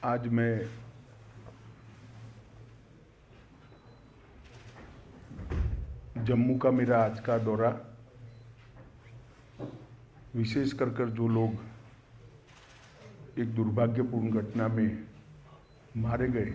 आज मैं जम्मू का मेरा आज का दौरा विशेष कर जो लोग एक दुर्भाग्यपूर्ण घटना में मारे गए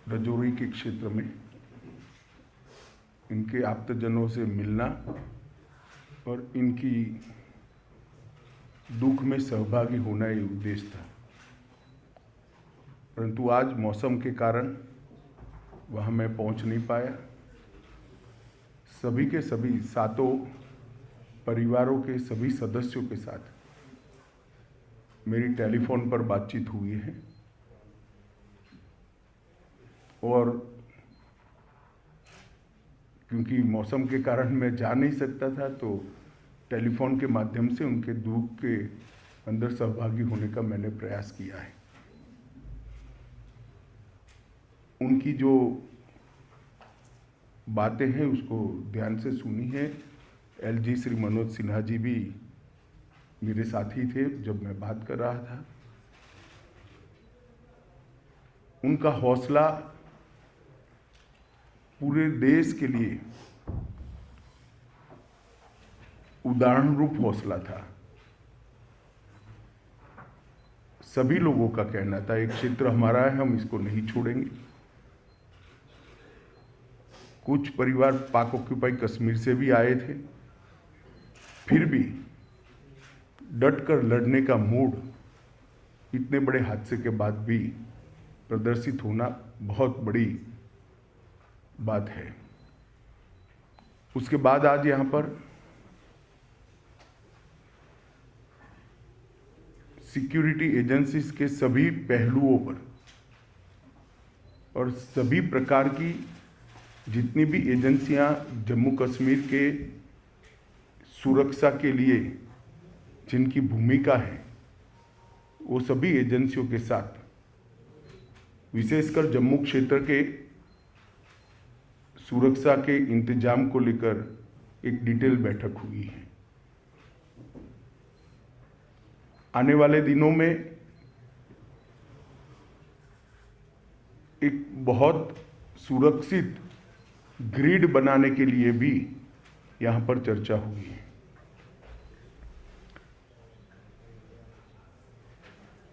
रजौरी के क्षेत्र में, इनके आप्तजनों से मिलना और इनकी दुख में सहभागी होना ये उद्देश्य था। परंतु आज मौसम के कारण वहाँ मैं पहुँच नहीं पाया। सभी के सभी सातों परिवारों के सभी सदस्यों के साथ मेरी टेलीफोन पर बातचीत हुई है और क्योंकि मौसम के कारण मैं जा नहीं सकता था तो टेलीफोन के माध्यम से उनके दुख के अंदर सहभागी होने का मैंने प्रयास किया है। उनकी जो बातें हैं उसको ध्यान से सुनी है। एलजी श्री मनोज सिन्हा जी भी मेरे साथी थे जब मैं बात कर रहा था। उनका हौसला पूरे देश के लिए उदाहरण रूप हौसला था। सभी लोगों का कहना था एक क्षेत्र हमारा है, हम इसको नहीं छोड़ेंगे। कुछ परिवार पाक ऑक्यूपाई कश्मीर से भी आए थे, फिर भी डटकर लड़ने का मूड इतने बड़े हादसे के बाद भी प्रदर्शित होना बहुत बड़ी बात है। उसके बाद आज यहाँ पर सिक्योरिटी एजेंसीज के सभी पहलुओं पर और सभी प्रकार की जितनी भी एजेंसियां जम्मू कश्मीर के सुरक्षा के लिए जिनकी भूमिका है, वो सभी एजेंसियों के साथ विशेषकर जम्मू क्षेत्र के सुरक्षा के इंतजाम को लेकर एक डिटेल बैठक हुई है। आने वाले दिनों में एक बहुत सुरक्षित ग्रिड बनाने के लिए भी यहाँ पर चर्चा हुई है।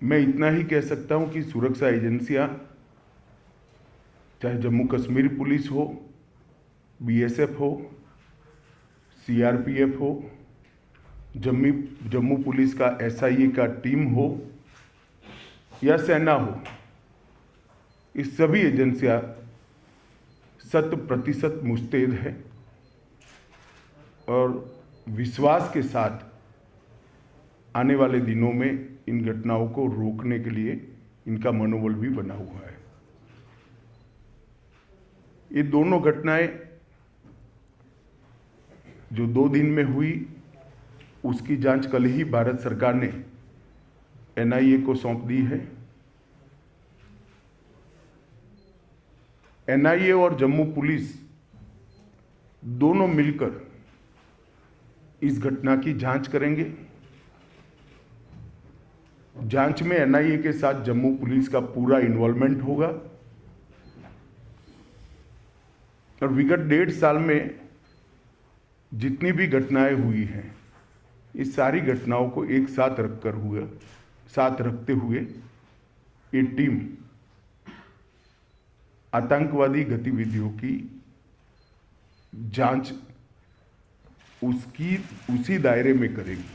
मैं इतना ही कह सकता हूँ कि सुरक्षा एजेंसियाँ चाहे जम्मू कश्मीर पुलिस हो, बीएसएफ हो, सीआरपीएफ हो, जम्मू पुलिस का एसआईए का टीम हो या सेना हो, इस सभी एजेंसियां 100% मुस्तैद है और विश्वास के साथ आने वाले दिनों में इन घटनाओं को रोकने के लिए इनका मनोबल भी बना हुआ है। ये दोनों घटनाएं जो 2 दिन में हुई उसकी जांच कल ही भारत सरकार ने एनआईए को सौंप दी है। एनआईए और जम्मू पुलिस दोनों मिलकर इस घटना की जांच करेंगे। जांच में एनआईए के साथ जम्मू पुलिस का पूरा इन्वॉल्वमेंट होगा और विगत 1.5 साल में जितनी भी घटनाएं हुई हैं, इस सारी घटनाओं को एक साथ रखते हुए ये टीम आतंकवादी गतिविधियों की जांच उसी दायरे में करेगी।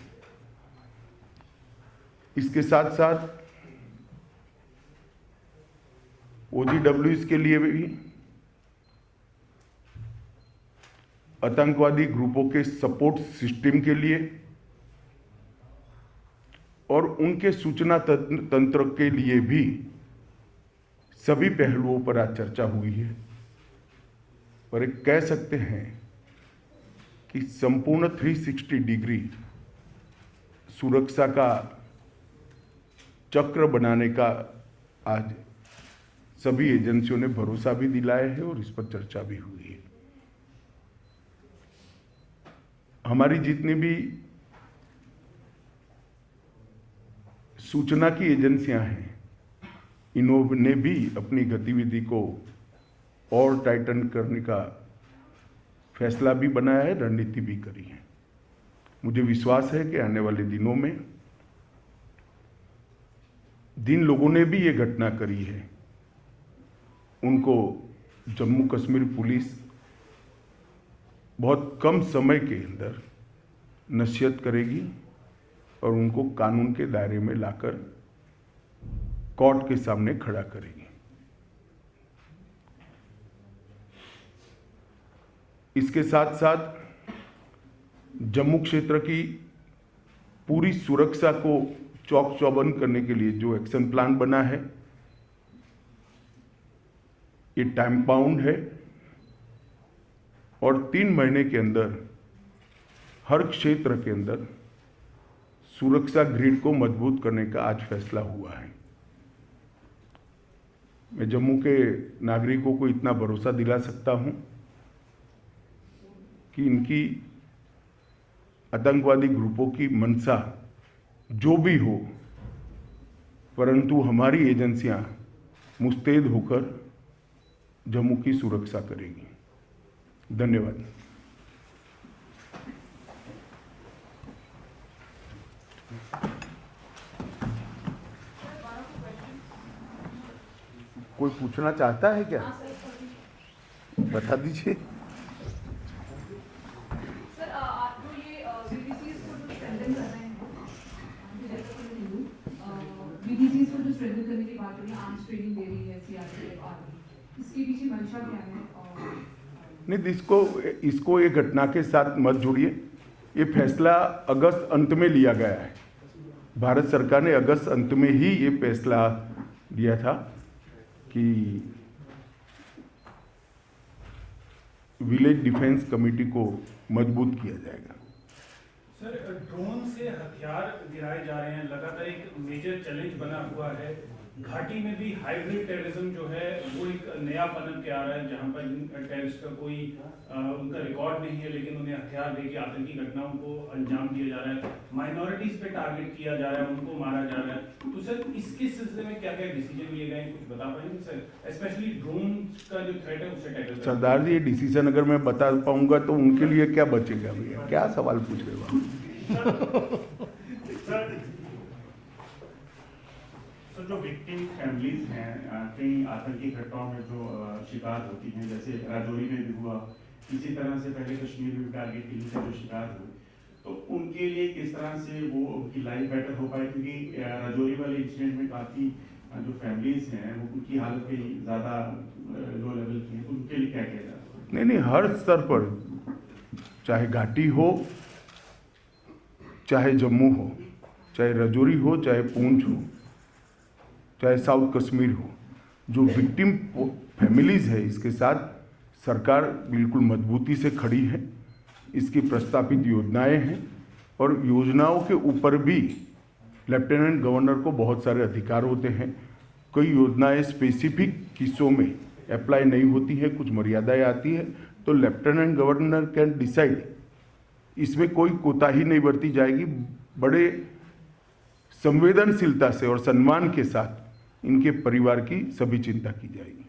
इसके साथ साथ ओजीडब्ल्यूएस के लिए भी आतंकवादी ग्रुपों के सपोर्ट सिस्टम के लिए और उनके सूचना तंत्र के लिए भी सभी पहलुओं पर आज चर्चा हुई है। और एक कह सकते हैं कि संपूर्ण 360 डिग्री सुरक्षा का चक्र बनाने का आज सभी एजेंसियों ने भरोसा भी दिलाया है और इस पर चर्चा भी हुई है। हमारी जितनी भी सूचना की एजेंसियां हैं, इन्होंने भी अपनी गतिविधि को और टाइटन करने का फैसला भी बनाया है, रणनीति भी करी है। मुझे विश्वास है कि आने वाले दिनों में जिन लोगों ने भी ये घटना करी है उनको जम्मू कश्मीर पुलिस बहुत कम समय के अंदर नसीहत करेगी और उनको कानून के दायरे में लाकर कोर्ट के सामने खड़ा करेगी। इसके साथ साथ जम्मू क्षेत्र की पूरी सुरक्षा को चौक चौबंद करने के लिए जो एक्शन प्लान बना है, ये टाइम बाउंड है और 3 महीने के अंदर हर क्षेत्र के अंदर सुरक्षा ग्रिड को मजबूत करने का आज फैसला हुआ है। मैं जम्मू के नागरिकों को इतना भरोसा दिला सकता हूं कि इनकी आतंकवादी ग्रुपों की मंशा जो भी हो, परंतु हमारी एजेंसियां मुस्तैद होकर जम्मू की सुरक्षा करेगी। धन्यवाद। कोई पूछना चाहता है क्या? बता दीजिए। सर, आप जो ये बीडीसीज को जो स्ट्रेंथन कर रहे हैं, बीडीसीज को जो स्ट्रेंथन करने की बात हो रही है, आर्म्स ट्रेनिंग दे रही है सीआरपीएफ आर्मी, इसके पीछे मंशा क्या है? नहीं, इसको ये घटना के साथ मत जोड़िए। ये फैसला अगस्त अंत में लिया गया है। भारत सरकार ने अगस्त अंत में ही ये फैसला दिया था कि विलेज डिफेंस कमेटी को मजबूत किया जाएगा। सर, ड्रोन से हथियार गिराए जा रहे हैं, लगातार एक मेजर चैलेंज बना हुआ है। घाटी में भी हाइब्रिड टेररिज्म जो है वो एक नया पनप के आ रहा है, जहां पर टेररिस्ट का कोई उनका रिकॉर्ड नहीं है, लेकिन उन्हें हथियार देके आतंकी घटनाओं को अंजाम दिया जा रहा है। माइनॉरिटीज पे टारगेट किया जा रहा है, उनको मारा जा रहा है। तो सर, इसके सिलसिले में क्या क्या डिसीजन लिए गए, कुछ बता पाएंगे सर? स्पेशली ड्रोन का जो थ्रेट है उससे टैकल। सरदार जी, ये डिसीजन अगर मैं बता पाऊंगा तो उनके लिए क्या बचेगा भैया? क्या सवाल पूछ रहे हो आप? तो जो विक्टिम फैमिलीज हैं कई आतंकी घटनाओं में जो शिकार होती हैं, जैसे राजौरी में भी हुआ, इसी तरह से पहले कश्मीर में भी टारगेट किलिंग से जो शिकार हुए, तो उनके लिए किस तरह से वो उनकी लाइफ बेटर हो पाए? क्योंकि राजौरी वाले इंसिडेंट में काफ़ी जो फैमिलीज हैं वो उनकी हालत कई ज़्यादा लो लेवल की है, तो उनके लिए क्या किया जाए? नहीं, हर स्तर पर, चाहे घाटी हो, चाहे जम्मू हो, चाहे राजौरी हो, चाहे पूंछ हो, चाहे साउथ कश्मीर हो, जो विक्टिम फैमिलीज है, इसके साथ सरकार बिल्कुल मजबूती से खड़ी है। इसकी प्रस्तावित योजनाएं हैं और योजनाओं के ऊपर भी लेफ्टिनेंट गवर्नर को बहुत सारे अधिकार होते हैं। कई योजनाएं स्पेसिफिक किस्सों में अप्लाई नहीं होती है, कुछ मर्यादाएं आती है, तो लेफ्टिनेंट गवर्नर कैन डिसाइड। इसमें कोई कोताही नहीं बरती जाएगी। बड़े संवेदनशीलता से और सम्मान के साथ इनके परिवार की सभी चिंता की जाएगी।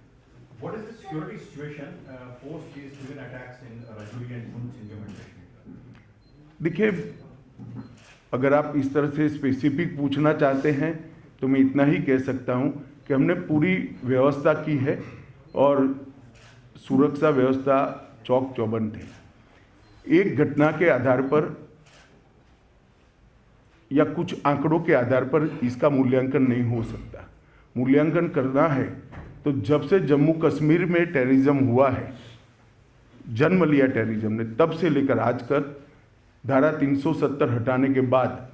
What is the security situation post these civil attacks in Rajouri and Poonch in Jammu and Kashmir? देखिए, अगर आप इस तरह से स्पेसिफिक पूछना चाहते हैं तो मैं इतना ही कह सकता हूं कि हमने पूरी व्यवस्था की है और सुरक्षा व्यवस्था चौक चौबंद है। एक घटना के आधार पर या कुछ आंकड़ों के आधार पर इसका मूल्यांकन नहीं हो सकता। मूल्यांकन करना है तो जब से जम्मू कश्मीर में टेररिज्म हुआ है, जन्म लिया टेररिज्म ने, तब से लेकर आज तक धारा 370 हटाने के बाद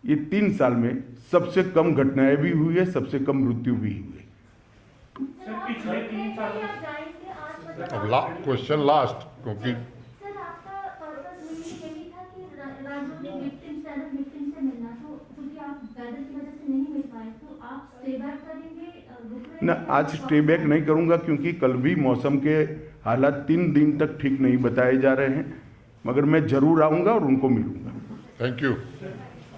ये 3 साल में सबसे कम घटनाएं भी हुई है, सबसे कम मृत्यु भी हुई है। क्वेश्चन लास्ट, क्योंकि सर आपका पर्पस यही था कि राजौरी विक्टिम्स से मिलना, तो क्योंकि आप वेदर की वजह से नहीं मिल पाए, तो आप स्टे बैक करेंगे? ना, आज स्टे बैक नहीं करूंगा क्योंकि कल भी मौसम के हालात 3 दिन तक ठीक नहीं बताए जा रहे हैं, मगर मैं जरूर आऊंगा और उनको मिलूंगा। Thank you.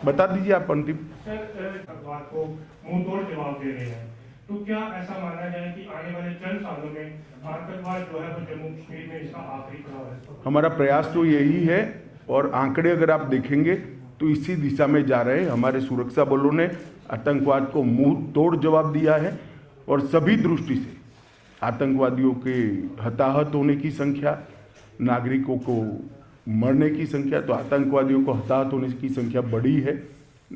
बता दीजिए आप अंतिम। सर आतंकवाद को मुंह तोड़ जवाब दे रहे हैं, तो क्या ऐसा माना जाए कि आने वाले चंद सालों में आतंकवाद जो है वो जम्मू कश्मीर में इसका आखिरी पड़ाव है? हमारा प्रयास तो यही है और आंकड़े अगर आप देखेंगे तो इसी दिशा में जा रहे हैं। हमारे सुरक्षा बलों ने आतंकवाद को मुंह तोड़ जवाब दिया है और सभी दृष्टि से आतंकवादियों के हताहत होने की संख्या, नागरिकों को मरने की संख्या, तो आतंकवादियों को हताहत होने की संख्या बढ़ी है,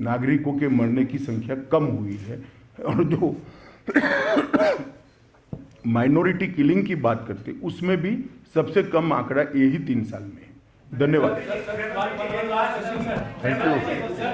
नागरिकों के मरने की संख्या कम हुई है। और जो माइनॉरिटी किलिंग की बात करते उसमें भी सबसे कम आंकड़ा यही 3 साल में है। धन्यवाद। Thank you.